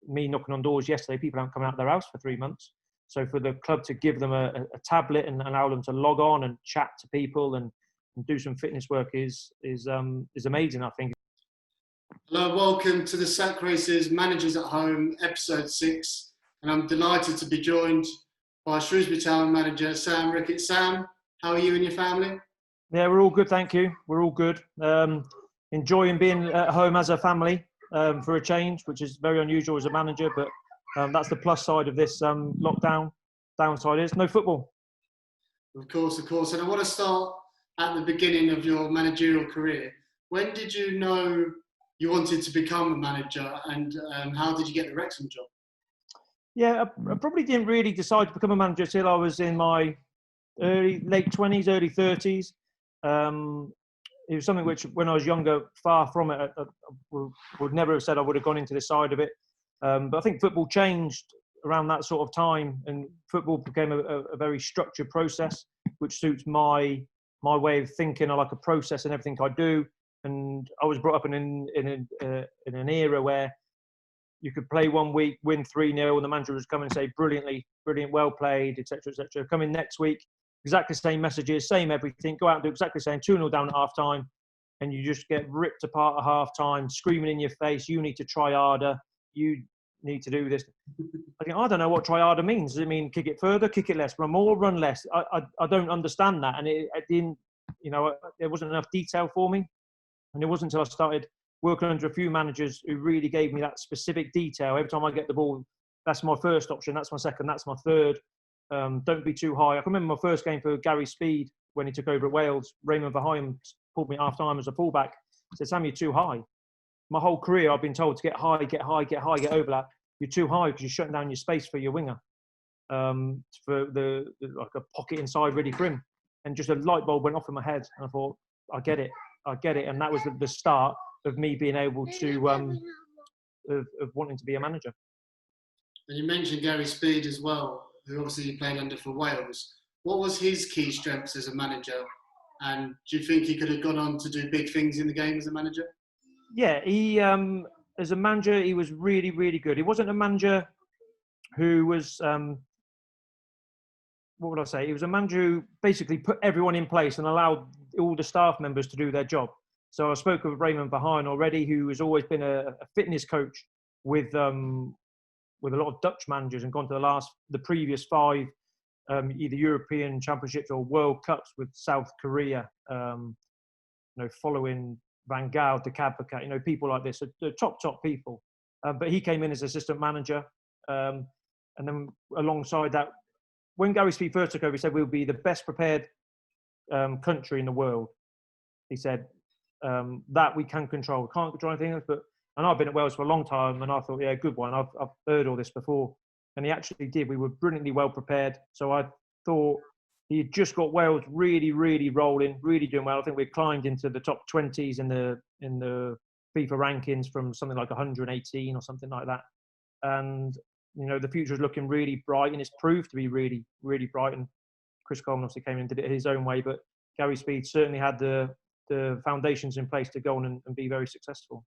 me knocking on doors yesterday, people haven't come out of their house for 3 months. So for the club to give them a tablet and allow them to log on and chat to people and do some fitness work is amazing, I think. Hello, welcome to the Sack Races Managers at Home, episode 6. And I'm delighted to be joined by Shrewsbury Town manager Sam Ricketts. Sam, how are you and your family? Yeah, we're all good, thank you. We're all good. Enjoying being at home as a family for a change, which is very unusual as a manager, but that's the plus side of this lockdown. Downside is no football. Of course. And I want to start at the beginning of your managerial career. When did you know you wanted to become a manager, and how did you get the Wrexham job? Yeah, I probably didn't really decide to become a manager till I was in my late 20s, early 30s. It was something which, when I was younger, far from it, I would never have said I would have gone into this side of it. But I think football changed around that sort of time, and football became a very structured process, which suits my way of thinking. I like a process in everything I do, and I was brought up in an era where you could play one week, win 3-0, and the manager would come and say, brilliant, well played, etc., etc. Come in next week, exactly the same messages, same everything, go out and do exactly the same, 2-0 down at half-time, and you just get ripped apart at half-time, screaming in your face, you need to try harder, you need to do this. I don't know what try harder means. Does it mean kick it further, kick it less, run more, run less? I don't understand that, and it didn't, there wasn't enough detail for me, and it wasn't until I started working under a few managers who really gave me that specific detail. Every time I get the ball, that's my first option, that's my second, that's my third. Don't be too high. I can remember my first game for Gary Speed when he took over at Wales. Raymond Verheyen pulled me at half-time as a fullback. He said, Sam, you're too high. My whole career, I've been told to get high, get overlap. You're too high because you're shutting down your space for your winger, for the like a pocket inside ready for him. And just a light bulb went off in my head, and I thought, I get it. And that was the start of me being able to of wanting to be a manager. And you mentioned Gary Speed as well, who obviously you played under for Wales. What was his key strengths as a manager? And do you think he could have gone on to do big things in the game as a manager? Yeah, he as a manager, he was really, really good. He wasn't a manager who was, what would I say? He was a manager who basically put everyone in place and allowed all the staff members to do their job. So I spoke of Raymond Verheyen already, who has always been a fitness coach with a lot of Dutch managers and gone to the previous 5 either European Championships or World Cups with South Korea. Following Van Gaal, De Capocat, people like this, the top people. But he came in as assistant manager, and then alongside that, when Gary Speed first took over, he said we'll be the best prepared country in the world. He said that we can control. We can't control anything else, and I've been at Wales for a long time, and I thought, yeah, good one. I've heard all this before, and he actually did. We were brilliantly well prepared. So I thought he had just got Wales really, really rolling, really doing well. I think we climbed into the top 20s in the FIFA rankings from something like 118 or something like that. And the future is looking really bright, and it's proved to be really, really bright. And Chris Coleman obviously came in and did it his own way, but Gary Speed certainly had the foundations in place to go on and be very successful.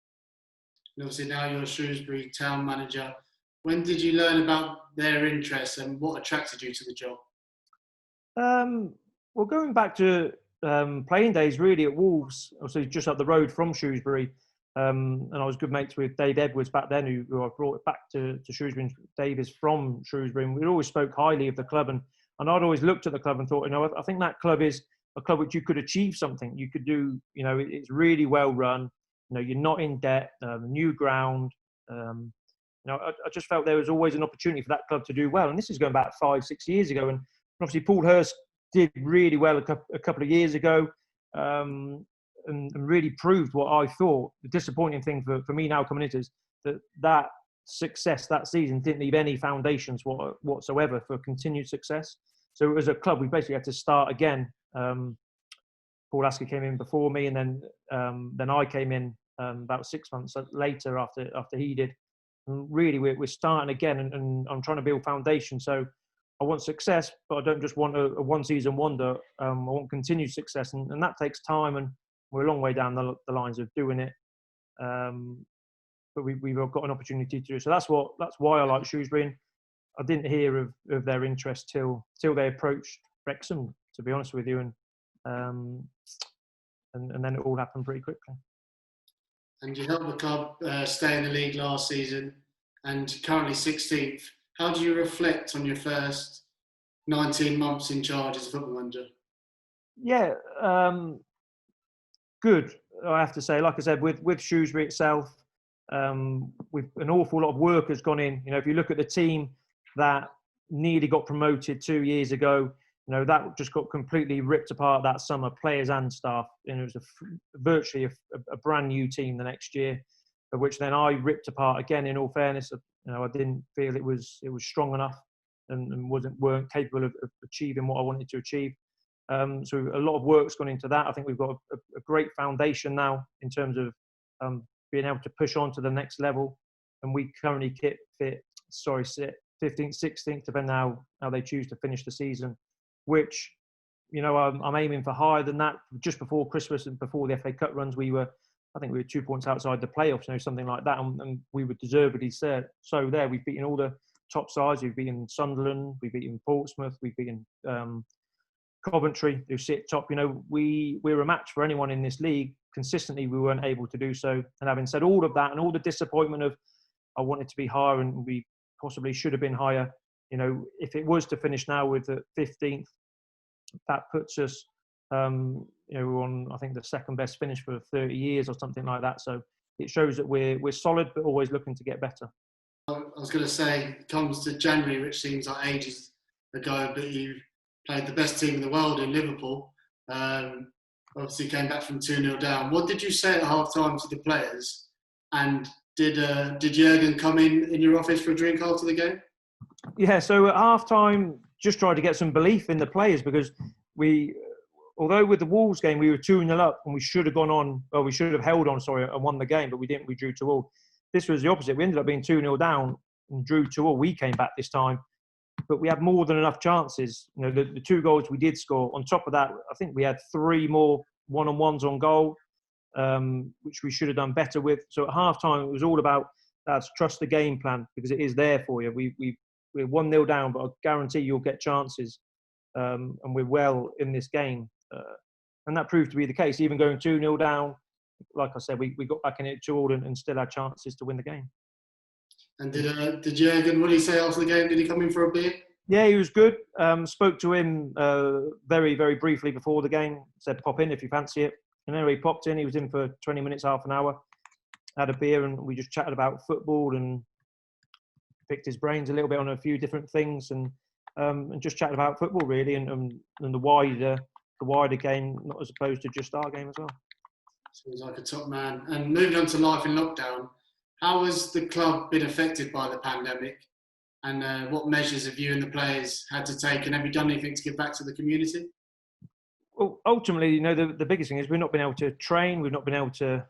And obviously now you're a Shrewsbury Town manager. When did you learn about their interests and what attracted you to the job? Well, going back to playing days really at Wolves, obviously just up the road from Shrewsbury, and I was good mates with Dave Edwards back then, who I brought back to Shrewsbury. Dave is from Shrewsbury, and we always spoke highly of the club, and I'd always looked at the club and thought, I think that club is a club which you could achieve something. You could do, it's really well run. You're not in debt. New ground. I just felt there was always an opportunity for that club to do well, and this is going back 5-6 years ago. And obviously, Paul Hurst did really well a couple of years ago, and really proved what I thought. The disappointing thing for me now coming into is that success that season didn't leave any foundations whatsoever for continued success. So as a club, we basically had to start again. Paul Askey came in before me, and then I came in about 6 months later after he did. And really, we're starting again, and I'm trying to build foundation. So I want success, but I don't just want a one-season wonder. I want continued success, and that takes time, and we're a long way down the lines of doing it. but we've got an opportunity to do it. So that's why I like Shrewsbury. And I didn't hear of their interest till they approached Wrexham, to be honest with you, and then it all happened pretty quickly. And you helped the club stay in the league last season, and currently 16th. How do you reflect on your first 19 months in charge as a football manager? Yeah, good. I have to say, like I said, with Shrewsbury itself, with an awful lot of work has gone in. If you look at the team that nearly got promoted 2 years ago, that just got completely ripped apart that summer, players and staff. And it was virtually a brand new team the next year, of which then I ripped apart again. In all fairness, I didn't feel it was strong enough and weren't capable of achieving what I wanted to achieve. So a lot of work's gone into that. I think we've got a great foundation now in terms of being able to push on to the next level. And we currently sit 15th, 16th, depending how they choose to finish the season, which, I'm aiming for higher than that. Just before Christmas and before the FA Cup runs, I think we were 2 points outside the playoffs, something like that. And we were deservedly so there. We've beaten all the top sides. We've beaten Sunderland. We've beaten Portsmouth. We've beaten Coventry, who sit top. We're a match for anyone in this league. Consistently, we weren't able to do so. And having said all of that and all the disappointment of I wanted to be higher and we possibly should have been higher, if it was to finish now with the 15th, that puts us, on I think the second best finish for 30 years or something like that. So it shows that we're solid, but always looking to get better. I was going to say, it comes to January, which seems like ages ago, but you played the best team in the world in Liverpool. Obviously came back from 2-0 down. What did you say at half-time to the players? And did Jurgen come in your office for a drink after the game? Yeah, so at half-time, just tried to get some belief in the players, because although with the Wolves game, we were 2-0 up and we should have held on, and won the game, but we didn't. We drew 2-2. This was the opposite. We ended up being 2-0 down and drew 2-2. We came back this time, but we had more than enough chances. The 2 goals we did score. On top of that, I think we had 3 more one-on-ones on goal, which we should have done better with. So at half-time, it was all about trust the game plan, because it is there for you. We're 1-0 down, but I guarantee you'll get chances, and we're well in this game. And that proved to be the case. Even going 2-0 down, like I said, we got back in it 2-2 and still had chances to win the game. And did Jurgen, what did he say after the game? Did he come in for a beer? Yeah, he was good. Spoke to him very, very briefly before the game. Said, pop in if you fancy it. And anyway, he popped in. He was in for 20 minutes, half an hour. Had a beer and we just chatted about football and picked his brains a little bit on a few different things and just chatted about football really and the wider game, not as opposed to just our game as well. Seems like a top man. And moving on to life in lockdown, how has the club been affected by the pandemic? And what measures have you and the players had to take? And have you done anything to give back to the community? Well, ultimately, the biggest thing is we've not been able to train. We've not been able to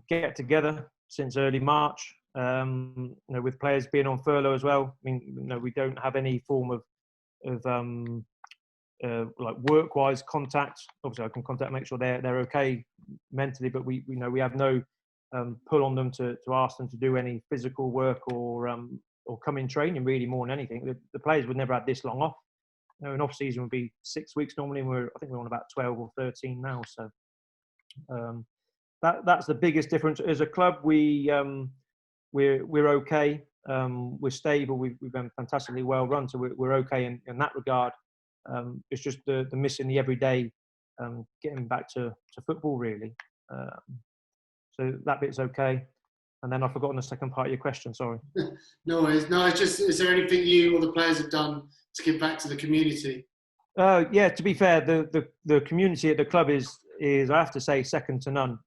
get together since early March. With players being on furlough as well. I mean, we don't have any form of like work-wise contact. Obviously, I can contact, make sure they're okay mentally, but we have no pull on them to ask them to do any physical work or come in training really more than anything. The players would never have this long off. An off season would be 6 weeks normally, and I think we're on about 12 or 13 now. So that's the biggest difference. As a club, we're okay. We're stable. We've been fantastically well run, so we're okay in that regard. It's just the missing the everyday, getting back to football really. So that bit's okay. And then I've forgotten the second part of your question. Sorry. No worries. No, it's just, is there anything you or the players have done to give back to the community? Yeah. To be fair, the community at the club is I have to say second to none.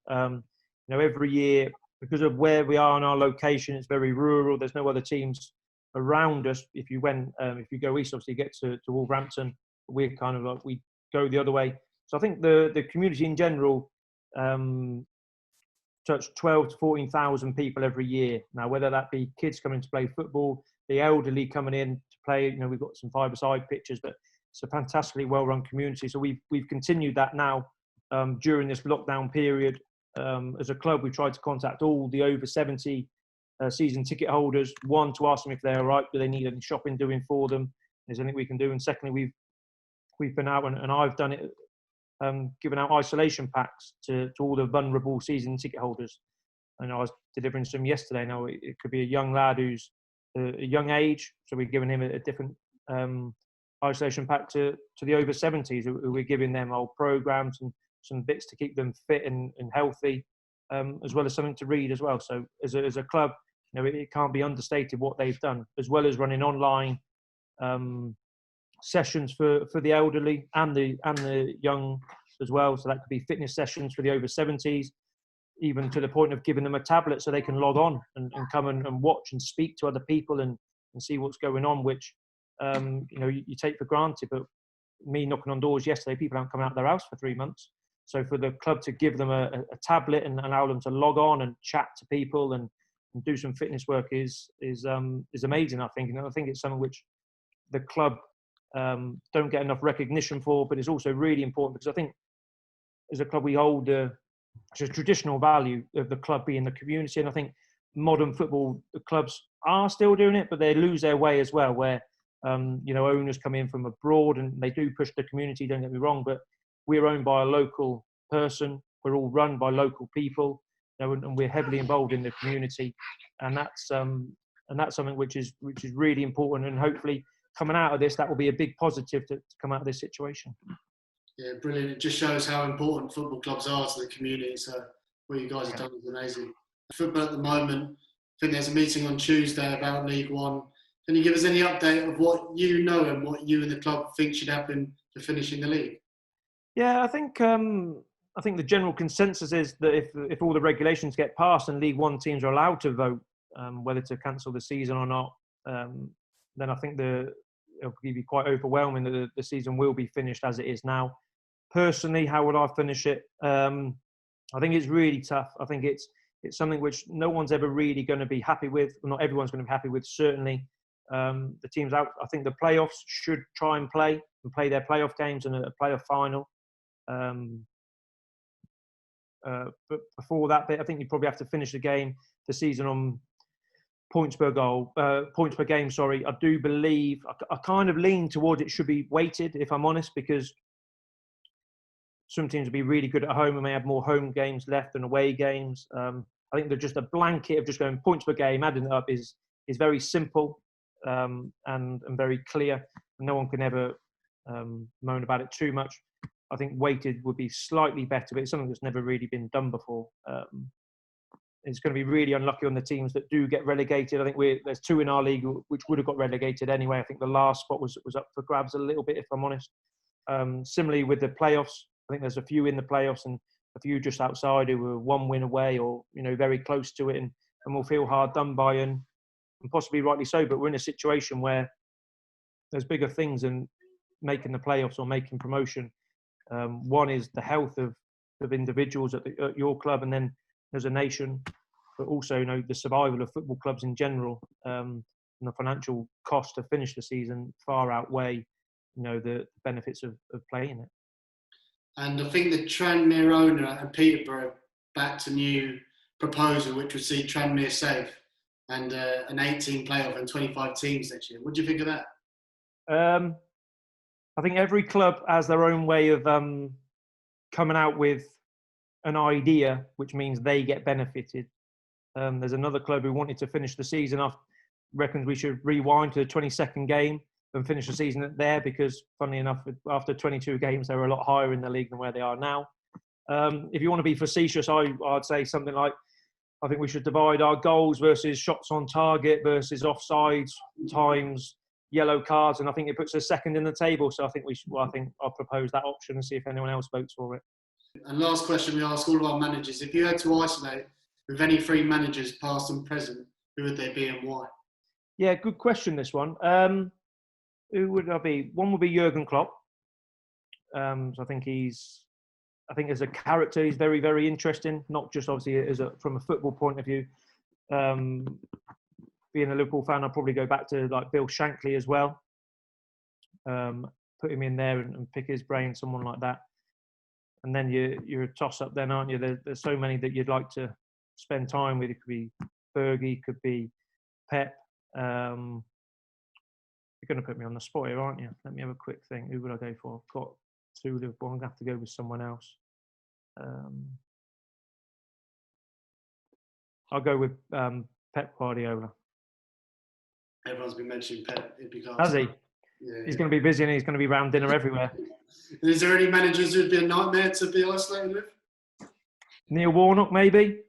Every year, because of where we are in our location, it's very rural. There's no other teams around us. If you go east, obviously you get to Wolverhampton. We're kind of like, we go the other way. So I think the community in general touch 12 to 14,000 people every year. Now, whether that be kids coming to play football, the elderly coming in to play, we've got some five-a-side pitches, but it's a fantastically well-run community. So we've continued that now during this lockdown period. As a club, we tried to contact all the over 70 season ticket holders. One, to ask them if they're all right, do they need any shopping doing for them? Is there anything we can do? And secondly, we've been out and I've done it, given out isolation packs to all the vulnerable season ticket holders. And I was delivering some yesterday. Now it could be a young lad who's a young age, so we're giving him a different isolation pack to the over 70s. We're giving them old programs and some bits to keep them fit and healthy, as well as something to read as well. So as a club, it can't be understated what they've done, as well as running online sessions for the elderly and the young as well. So that could be fitness sessions for the over 70s, even to the point of giving them a tablet so they can log on and come and watch and speak to other people and see what's going on, which you take for granted. But me knocking on doors yesterday, people haven't come out of their house for 3 months. So for the club to give them a tablet and allow them to log on and chat to people and do some fitness work is amazing, I think. And I think it's something which the club don't get enough recognition for, but it's also really important because I think as a club we hold the traditional value of the club being the community. And I think modern football clubs are still doing it, but they lose their way as well, where owners come in from abroad and they do push the community, don't get me wrong, but we're owned by a local person. We're all run by local people, and we're heavily involved in the community. And that's something which is really important. And hopefully coming out of this, that will be a big positive to come out of this situation. Yeah, brilliant. It just shows how important football clubs are to the community. So what you guys have done is amazing. Football at the moment, I think there's a meeting on Tuesday about League One. Can you give us any update of what you know and what you and the club think should happen to finish in the league? Yeah, I think the general consensus is that if all the regulations get passed and League One teams are allowed to vote whether to cancel the season or not, then I think it'll be quite overwhelming that the season will be finished as it is now. Personally, how would I finish it? I think it's really tough. I think it's something which no one's ever really going to be happy with. Well, not everyone's going to be happy with, certainly. The teams out. I think the playoffs should try and play their playoff games and a playoff final. But before that bit, I think you probably have to finish the season on points per game. Sorry, I do believe I kind of lean towards it should be weighted, if I'm honest, because some teams will be really good at home and may have more home games left than away games. I think they're just a blanket of just going points per game, adding it up is very simple and very clear. No one can ever moan about it too much. I think weighted would be slightly better, but it's something that's never really been done before. It's going to be really unlucky on the teams that do get relegated. I think there's 2 in our league which would have got relegated anyway. I think the last spot was up for grabs a little bit, if I'm honest. Similarly with the playoffs, I think there's a few in the playoffs and a few just outside who were 1 win away or very close to it and will feel hard done by and possibly rightly so. But we're in a situation where there's bigger things than making the playoffs or making promotion. One is the health of individuals at your club, and then as a nation, but also the survival of football clubs in general, and the financial cost to finish the season far outweigh the benefits of playing it. And I think the Tranmere owner and Peterborough backed a new proposal which would see Tranmere safe and an 18 playoff and 25 teams next year. What do you think of that? I think every club has their own way of coming out with an idea, which means they get benefited. There's another club who wanted to finish the season off, reckons we should rewind to the 22nd game and finish the season there because, funnily enough, after 22 games, they were a lot higher in the league than where they are now. If you want to be facetious, I'd say something like, I think we should divide our goals versus shots on target versus offsides times yellow cards, and I think it puts us second in the table. So I think I'll propose that option and see if anyone else votes for it. And last question we ask all of our managers: if you had to isolate with any 3 managers, past and present, who would they be and why? Yeah, good question. This one. Who would I be? One would be Jurgen Klopp. So I think as a character, he's very, very interesting. Not just obviously from a football point of view. Being a Liverpool fan, I'll probably go back to like Bill Shankly as well. Put him in there and pick his brain, someone like that. And then you're a toss-up then, aren't you? There's so many that you'd like to spend time with. It could be Fergie, could be Pep. You're going to put me on the spot here, aren't you? Let me have a quick think. Who would I go for? I've got 2 Liverpool. I'm going to have to go with someone else. I'll go with Pep Guardiola. Everyone's been mentioning Pep. Has he? Yeah, He's going to be busy and he's going to be round dinner everywhere. Is there any managers who'd be a nightmare to be isolated with? Neil Warnock, maybe,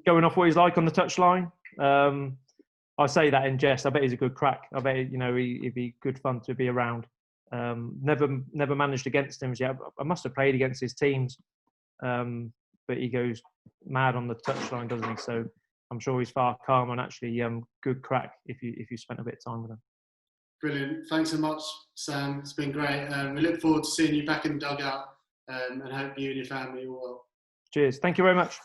going off what he's like on the touchline. I say that in jest. I bet he's a good crack. I bet he'd be good fun to be around. Never managed against him yet. I must have played against his teams, but he goes mad on the touchline, doesn't he? So I'm sure he's far calmer and actually good crack if you spent a bit of time with him. Brilliant. Thanks so much, Sam. It's been great. We look forward to seeing you back in the dugout, and hope you and your family are well. Cheers. Thank you very much.